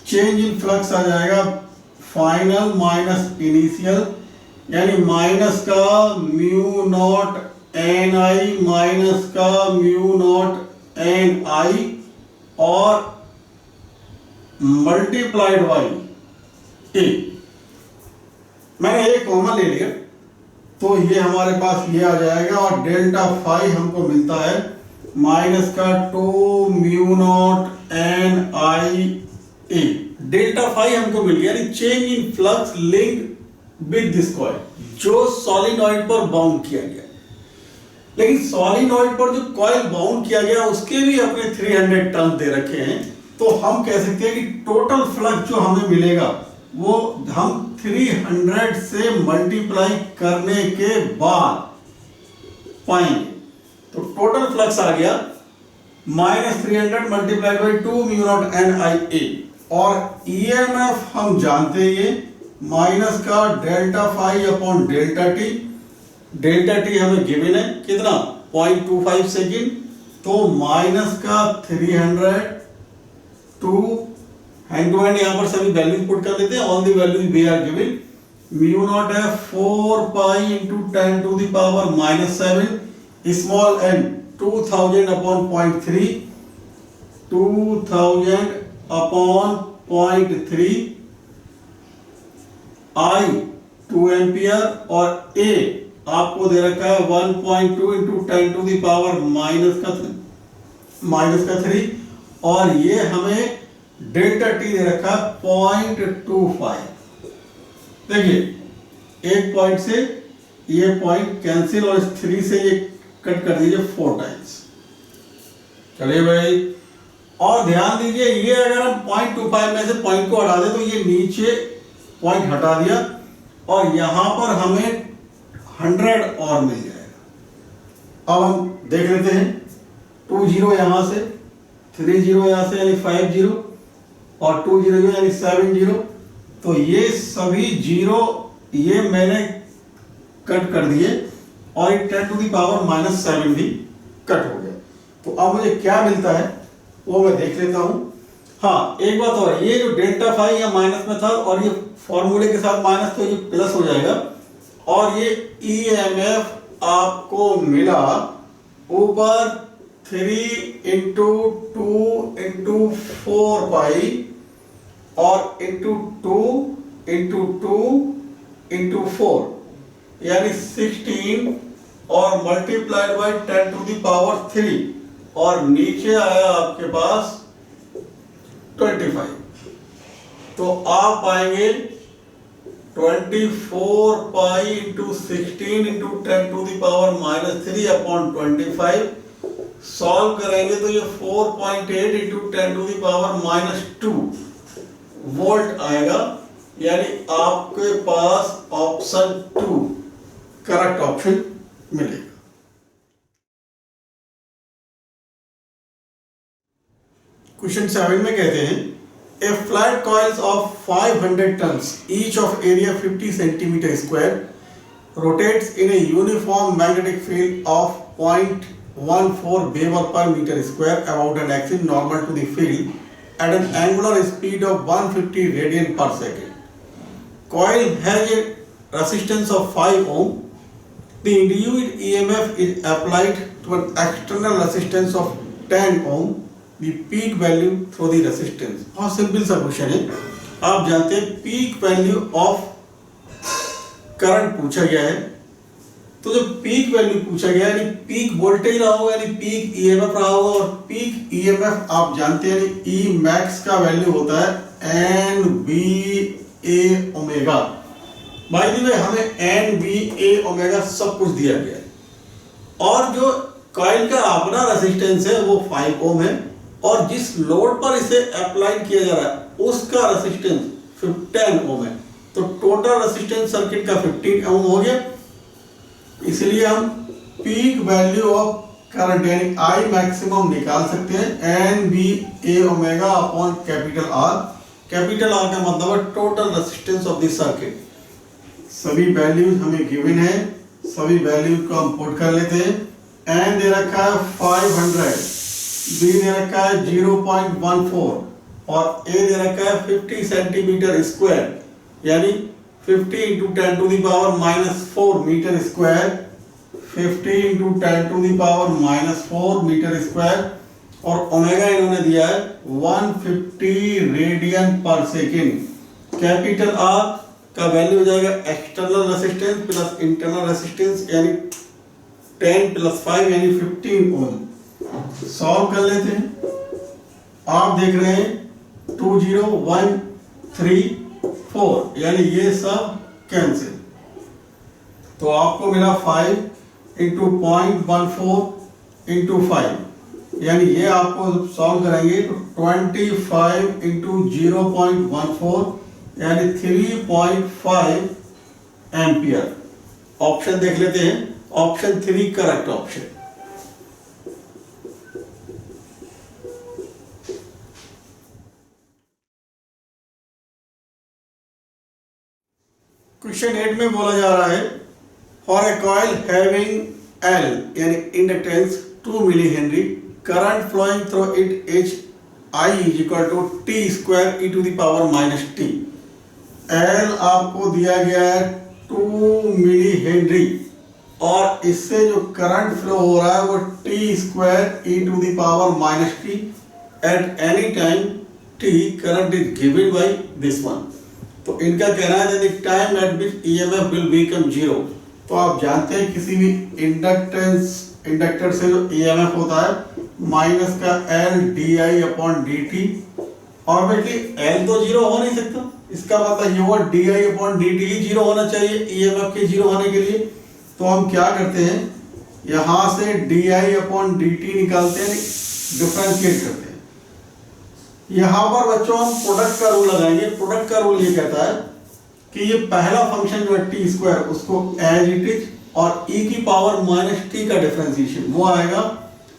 चेंज इन फ्लक्स आ जाएगा फाइनल माइनस इनिशियल, यानी माइनस का mu not an I minus का म्यू नॉट एन आई और मल्टीप्लाइड बाई ए। मैंने एक कॉमन ले लिया तो ये हमारे पास ये आ जाएगा, और डेल्टा फाई हमको मिलता है माइनस का 2 mu not an I A. Delta phi हमको मिल गया, यानी change in flux linked with this coil, जो सॉलिनॉइड पर बाउंड किया गया। लेकिन सॉलिनॉइड पर जो कॉइल बाउंड किया गया उसके भी अपने 300 टर्न दे रखे हैं, तो हम कह सकते हैं कि टोटल फ्लक्स जो हमें मिलेगा वो हम 300 से मल्टीप्लाई करने के बाद पाएंगे। तो टोटल फ्लक्स आ गया -300 multiplied by 2 mu not an I a, और ईएमएफ हम जानते हैं ये माइनस का delta phi upon delta t. Delta t हमें गिवन है कितना 0.25 सेकेंड, तो माइनस का 300 टू हैंड टू हैंड यहां पर सभी वैल्यूज पुट कर लेते हैं, all the values we are given. Mu not है 4 pi into 10 to the power -7, small N 2000 upon 0.3, 2000 upon 0.3, I 2 ampere, और ए आपको दे रखा है 1.2 इंटू 10 टू द पावर -3, और ये हमें डेल्टा टी दे रखा है 0.25। देखिए एक पॉइंट से ये पॉइंट कैंसिल और इस 3 से ये कट कर दीजिए 4 टाइम्स। चलिए भाई, और ध्यान दीजिए ये अगर हम 0.25 में से पॉइंट को हटा दें तो ये नीचे पॉइंट हटा दिया, और यहां पर हमें 100 और मिल जाएगा। अब हम देख लेते हैं 2 0 यहां से, 3 0 यहां से यानी 5 0, और 2 0 यानी 7 0, तो ये सभी 0 ये मैंने कट कर दिए, और 10 टू द पावर -7 भी कट हो गया। तो अब मुझे क्या मिलता है वो मैं देख लेता हूं। हाँ, एक बात और, ये जो डेल्टा फाई या माइनस में था और ये फॉर्मूले के साथ माइनस, तो ये प्लस हो जाएगा, और ये ईएमएफ आपको मिला ऊपर 3 इंटू 2 इंटू 4 पाई और इंटू 2 इंटू 2 इंटू 4, यानी 16, और multiplied by 10 to the power 3, और नीचे आया आपके पास 25। तो आप पाएंगे 24 pi into 16 into 10 to the power -3 upon 25। Solve करेंगे तो ये 4.8 into 10 to the power -2 volt आएगा, यानी आपके पास ऑप्शन 2 करेक्ट ऑप्शन मिलेगा। क्वेश्चन 7 में कहते हैं A flat coils of 500 tons, each of area 50 centimeter square, rotates in a uniform magnetic field of 0.14 Weber per meter square about an axis normal to the field at an angular speed of 150 radian per second. Coil has a resistance of 5 ohm. The induced EMF is applied to an external resistance of 10 ohm. The peak value through the resistance. बहुत simple सा question है। आप जानते हैं peak value of current पूछा गया है, तो जो पीक वैल्यू पूछा गया है यानी पीक वोल्टेज रहा होगा यानी पीक ईएमएफ रहा होगा, और पीक ईएमएफ आप जानते हैं यानी ई मैक्स का वैल्यू होता है N B A omega. By the way हमें एन बी ए ओमेगा सब कुछ दिया गया है, और जो कॉइल का अपना रेजिस्टेंस है वो 5 ओम है, और जिस लोड पर इसे अप्लाई किया जा रहा है उसका रेजिस्टेंस 10 ओम है। तो टोटल रेजिस्टेंस सर्किट का 15 ओम हो गया। इसलिए हम पीक वैल्यू ऑफ करंट यानी आई मैक्सिमम निकाल सकते हैं n B A omega upon capital R. Capital R का मतलब है total resistance of this circuit. सभी वैल्यूज हमें गिवन है, सभी वैल्यूज को हम पुट कर लेते हैं। एन दे रखा है 500, बी दे रखा है 0.14 और ए दे रखा है 50 सेंटीमीटर स्क्वायर यानी 50 into 10 to the power -4 meter square, 50 into 10 to the power -4 meter square, और ओमेगा इन्होंने दिया है 150 रेडियन पर सेकेंड। कैपिटल आर का वैल्यू हो जाएगा external resistance plus internal resistance यानी 10 + 5 यानी 15 ओम। सॉल्व कर लेते हैं। आप देख रहे हैं 2 0 1 3 4 यानी ये सब कैंसिल, तो आपको मिला 5 इंटू 0.14 इंटू 5 यानी ये आपको सॉल्व करेंगे तो 25 इंटू 0.14 यानी 3.5 एम्पियर। ऑप्शन देख लेते हैं, ऑप्शन 3 करेक्ट ऑप्शन। क्वेश्चन 8 में बोला जा रहा है for a coil having L यानी inductance 2 milli henry, current flowing through it is I is equal to T square E to the power -t। L आपको दिया गया है 2 मिली हेनरी और इससे जो करंट फ्लो हो रहा है वो T square E to the power -t। At any time t current is given by this one. तो इनका कहना है that time at which EMF will become 0। तो आप जानते हैं किसी भी इंडक्टर से जो ईएमएफ होता है माइनस का L di/dt, ऑब्वियसली L तो 0 हो नहीं सकता, इसका मतलब ये हुआ di/dt ही 0 होना चाहिए ईएमएफ के 0 होने के लिए। तो हम क्या करते हैं, यहां से di/dt निकालते हैं, डिफरेंशिएट करते हैं। यहां पर बच्चों हम प्रोडक्ट का रूल लगाएंगे। प्रोडक्ट का रूल ये कहता है कि ये पहला फंक्शन जो है टी स्क्वायर उसको एज इट इज, और e की पावर -t का डिफरेंशिएशन वो आएगा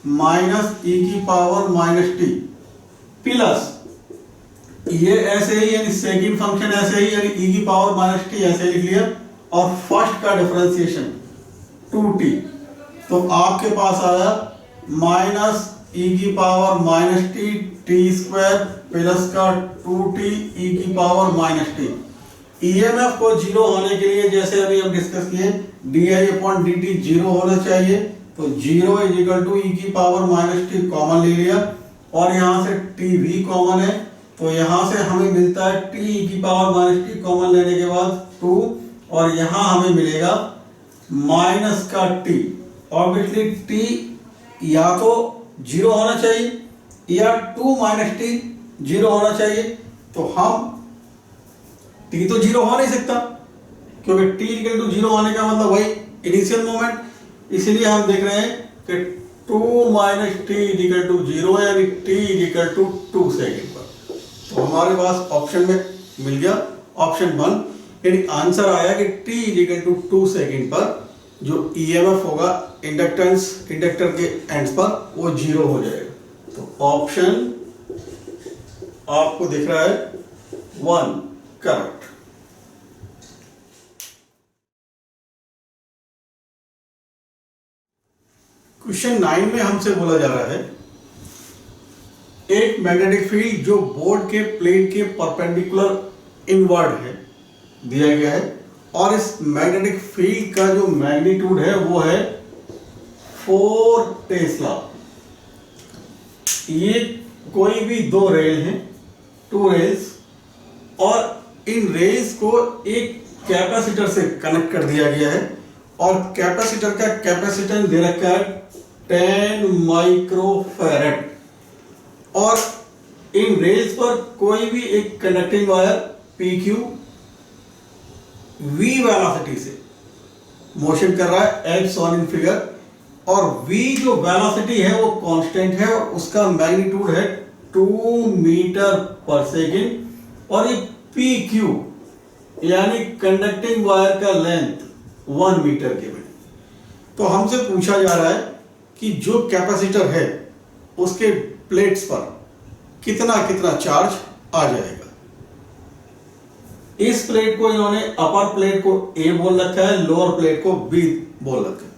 -e की पावर -t प्लस ये ऐसे ही यानी सेकंड फंक्शन ऐसे ही यानी e की पावर -t ऐसे लिख लिया, और फर्स्ट का डिफरेंशिएशन 2t। तो आपके पास आया -e की power -t T square plus का 2t e की पावर -t। ईएमएफ को 0 होने के लिए जैसे अभी हम डिस्कस किए di/dt 0 होना चाहिए, तो 0 इज इक्वल टू e की पावर -t कॉमन ले लिया, और यहां से t भी कॉमन है, तो यहां से हमें मिलता है t e की पावर -t कॉमन लेने के बाद 2, और यहां हमें मिलेगा माइनस का t। ऑब्वियसली t या तो 0 होना चाहिए या 2 - t 0 होना चाहिए, तो हम t तो 0 हो नहीं सकता क्योंकि t इक्वल टू 0 होने का मतलब वही इनिशियल मोमेंट, इसलिए हम देख रहे हैं कि 2 - t इक्वल टू 0 है यानी t इक्वल टू 2 सेकंड पर। तो हमारे पास ऑप्शन में मिल गया ऑप्शन 1 यानी आंसर आया कि t इक्वल टू 2 सेकंड पर जो ईएमएफ होगा इंडक्टर के एंड्स पर वो 0 हो जाएगा। तो ऑप्शन आपको दिख रहा है 1 करेक्ट। क्वेश्चन 9 में हमसे बोला जा रहा है एक मैग्नेटिक फील्ड जो बोर्ड के प्लेन के परपेंडिकुलर इनवर्ड है दिया गया है, और इस मैग्नेटिक फील्ड का जो मैग्नीट्यूड है वो है 4 टेस्ला। ये कोई भी दो रेल हैं, टू रेल्स, और इन रेल्स को एक कैपेसिटर से कनेक्ट कर दिया गया है और कैपेसिटर का कैपेसिटेंस दे रखा है 10 माइक्रोफैरड। और इन रेल्स पर कोई भी एक conducting wire PQ V velocity से मोशन कर रहा है एज शोन इन फिगर, और V जो वेलोसिटी है वो कांस्टेंट है और उसका मैग्नीट्यूड है 2 मीटर पर सेकेंड, और ये PQ यानी कंडक्टिंग वायर का लेंथ 1 मीटर के बने। तो हमसे पूछा जा रहा है कि जो कैपेसिटर है उसके प्लेट्स पर कितना कितना चार्ज आ जाएगा। इस प्लेट को इन्होंने अपर प्लेट को A बोल रखा है, लोअर प्लेट को B बोल रखा है।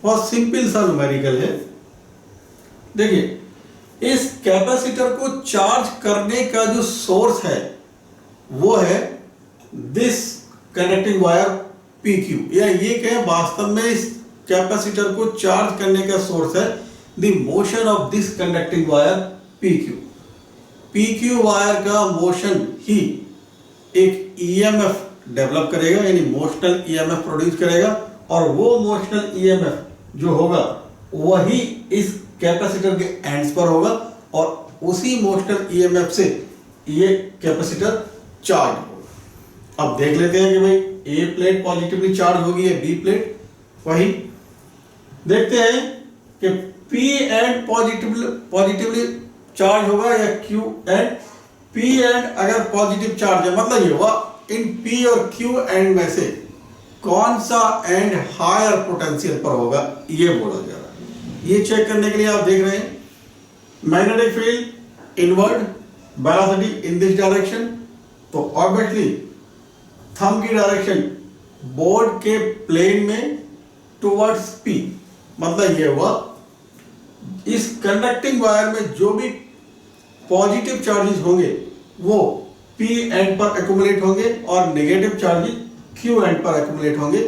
बहुत सिंपल सा न्यूमेरिकल है। देखिए, इस कैपेसिटर को चार्ज करने का जो सोर्स है वो है दिस कनेक्टिंग वायर PQ, या ये कहें वास्तव में इस कैपेसिटर को चार्ज करने का सोर्स है the motion of this conducting wire PQ। PQ wire का मोशन ही एक EMF डेवलप करेगा, यानी मोशनल EMF प्रोड्यूस करेगा, और वो मोशनल EMF जो होगा वही इस कैपेसिटर के एंड्स पर होगा, और उसी मोशनल EMF से ये कैपेसिटर चार्ज होगा। अब देख लेते हैं कि भाई A प्लेट पॉजिटिवली चार्ज होगी या B प्लेट, वही देखते हैं कि P एंड पॉजिटिवली चार्ज होगा या Q एंड। P एंड अगर पॉजिटिव चार्ज है मतलब ये हुआ इन P और Q एंड में से कौन सा एंड हायर पोटेंशियल पर होगा, ये बोला जा रहा है। ये चेक करने के लिए आप देख रहे हैं magnetic field inward, velocity in this direction, तो ऑब्वियसली थंब की डायरेक्शन बोर्ड के प्लेन में टुवर्ड्स P, मतलब ये हुआ इस कंडक्टिंग वायर में जो भी पॉजिटिव चार्जेस होंगे वो P एंड पर एक्यूमुलेट होंगे और नेगेटिव चार्जेस Q एंड पर एक्यूमुलेट होंगे।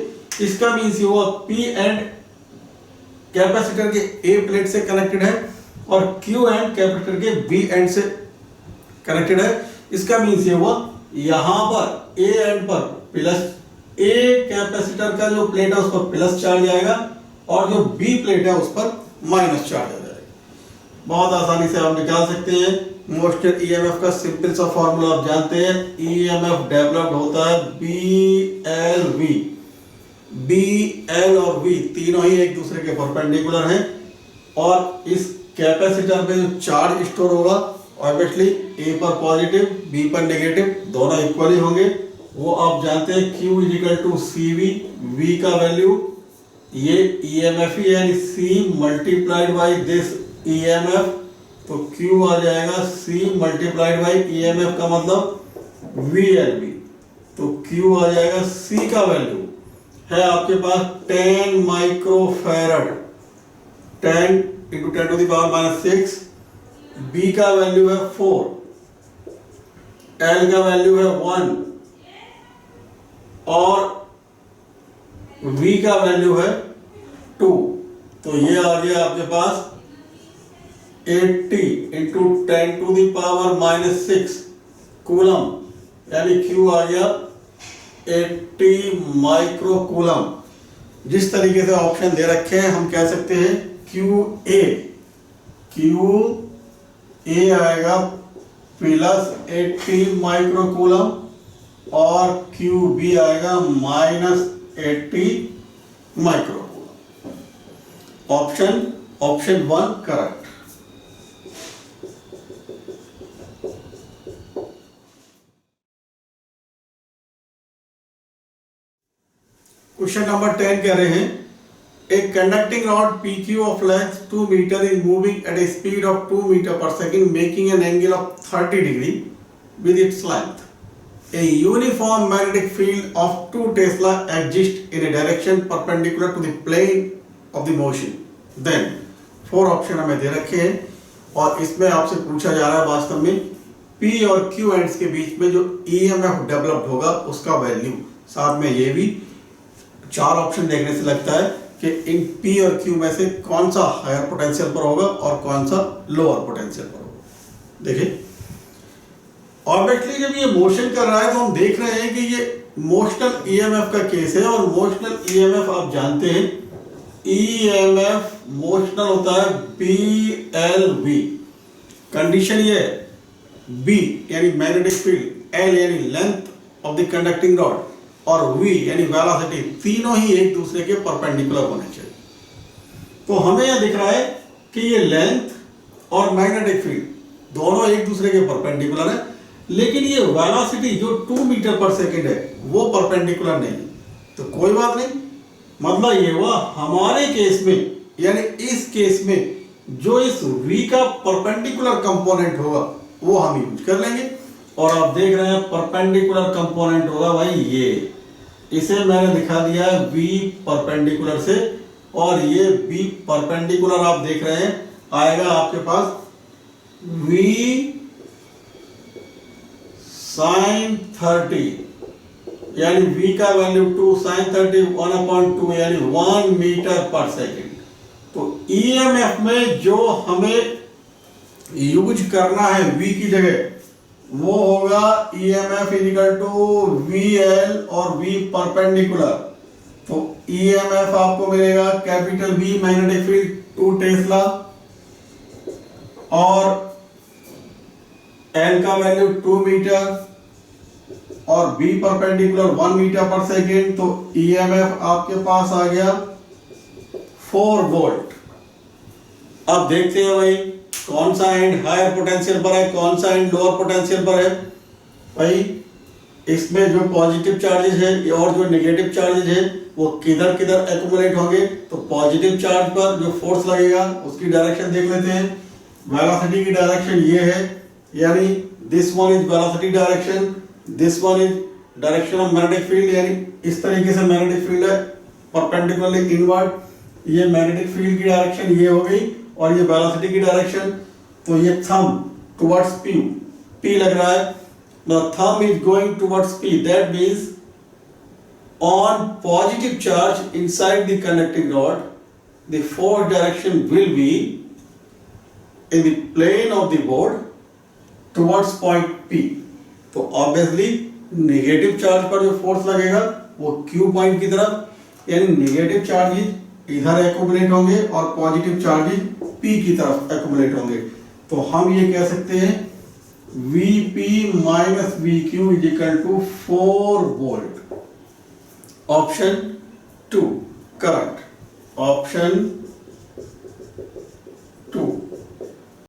इसका मीन्स ये हुआ P एंड कैपेसिटर के A प्लेट से कनेक्टेड है और Q एंड कैपेसिटर के B एंड से कनेक्टेड है। इसका मीन्स ये हुआ यहां पर A एंड पर प्लस A कैपेसिटर का जो प्लेट है उस पर प्लस चार्ज आएगा और जो B प्लेट है उस पर माइनस चार्ज आ जाएगा। बहुत आसानी से आप निकाल सकते हैं। मोशनल EMF का सिंपल सा फॉर्मूला आप जानते हैं, EMF डेवलप्ड होता है BLV। BL और V तीनों ही एक दूसरे के परपेंडिकुलर हैं और इस कैपेसिटर में जो चार्ज स्टोर होगा ऑब्वियसली A पर पॉजिटिव B पर नेगेटिव दोनों इक्वली होंगे। वो आप जानते हैं Q is equal to CV, V का वैल्यू ये EMF ही है, C multiplied by this EMF, तो Q आ जाएगा C मल्टीप्लाइड बाई EMF का मतलब VLB, तो Q आ जाएगा C का वैल्यू है आपके पास 10 microfarad, 10 into 10 to the power -6। B का वैल्यू है 4, L का वैल्यू है 1 और V का वैल्यू है 2, तो ये आ गया आपके पास 80 into 10 to the power -6 coulomb, यानी Q आ गया 80 माइक्रो कूलम। जिस तरीके से ऑप्शन दे रखे हैं हम कह सकते हैं QA आएगा प्लस 80 माइक्रो कूलम और QB आएगा -80 micro coulomb. Option 1 correct. Question number 10 कह रहे हैं A conducting rod PQ of length 2 meter is moving at a speed of 2 meter per second making an angle of 30 degree with its length. A uniform magnetic field of 2 Tesla exists in a direction perpendicular to the plane of the motion. Then 4 option हमें दे रखे हैं और इसमें आपसे पूछा जा रहा है वास्तव में P और Q एंड्स के बीच में जो EMF डेवलप्ड होगा उसका वैल्यू। साथ में ये भी 4 ऑप्शन देखने से लगता है कि इन P और Q में से कौन सा हायर पोटेंशियल पर होगा और कौन सा लोअर पोटेंशियल पर होगा। देखिए ऑब्वियसली जब ये मोशन कर रहा है तो हम देख रहे हैं कि ये मोशनल ईएमएफ का केस है, और मोशनल ईएमएफ आप जानते हैं ईएमएफ मोशनल होता है BLV। कंडीशन ये है B यानी मैग्नेटिक फील्ड, L यानी length of the conducting rod और V यानी वेलोसिटी, तीनों ही एक दूसरे के परपेंडिकुलर होने चाहिए। तो हमें यह दिख रहा है कि ये लेंथ और मैग्नेटिक फील्ड दोनों एक दूसरे के परपेंडिकुलर है, लेकिन ये वेलोसिटी जो 2 मीटर पर सेकेंड है वो परपेंडिकुलर नहीं है। तो कोई बात नहीं, मतलब ये हुआ हमारे केस में, यानी इस केस में जो इस V का परपेंडिकुलर कंपोनेंट होगा वो हम यूज कर लेंगे। और आप देख रहे हैं परपेंडिकुलर कंपोनेंट होगा भाई ये, इसे मैंने दिखा दिया है V परपेंडिकुलर से, और ये B परपेंडिकुलर आप देख रहे हैं आएगा आपके पास V sin 30, यानी V का वैल्यू 2 sin 30 1/2 यानी 1 मीटर पर सेकेंड। तो ईएमएफ में जो हमें यूज करना है V की जगह वो होगा ईएमएफ इक्वल टू VL और V परपेंडिकुलर। तो ईएमएफ आपको मिलेगा capital V magnetic field 2 Tesla और L का वैल्यू 2 मीटर और B परपेंडिकुलर 1 मीटर पर सेकेंड। तो ईएमएफ आपके पास आ गया 4 वोल्ट। अब देखते हैं भाई कौन सा एंड हायर पोटेंशियल पर है, कौन सा एंड लोअर पोटेंशियल पर है। भाई इसमें जो पॉजिटिव चार्जेस है और जो नेगेटिव चार्जेस है वो किधर किधर एक्यूमुलेट होंगे। तो पॉजिटिव चार्ज पर जो फोर्स लगेगा उसकी डायरेक्शन देख लेते हैं। वेलोसिटी की डायरेक्शन ये है, यानी this one is velocity direction, this one is direction of magnetic field, यानी इस तरीके से मैग्नेटिक फील्ड है परपेंडिकुलरली इनवर्ड। ये मैग्नेटिक फील्ड की डायरेक्शन ये हो गई और ये वेलोसिटी की डायरेक्शन। तो ये थंब टुवर्ड्स P लग रहा है। Now thumb is going towards P. That means on positive charge inside the conducting rod, the force direction will be in the plane of the board towards point P. तो obviously negative charge पर जो force लगेगा वो Q point की तरफ, यानी negative charges इधर accumulate होंगे और पॉजिटिव चार्जेस P की तरफ एक्यूमुलेट होंगे। तो हम ये कह सकते हैं Vp minus VQ is equal to 4 volt. Option 2 correct, option 2।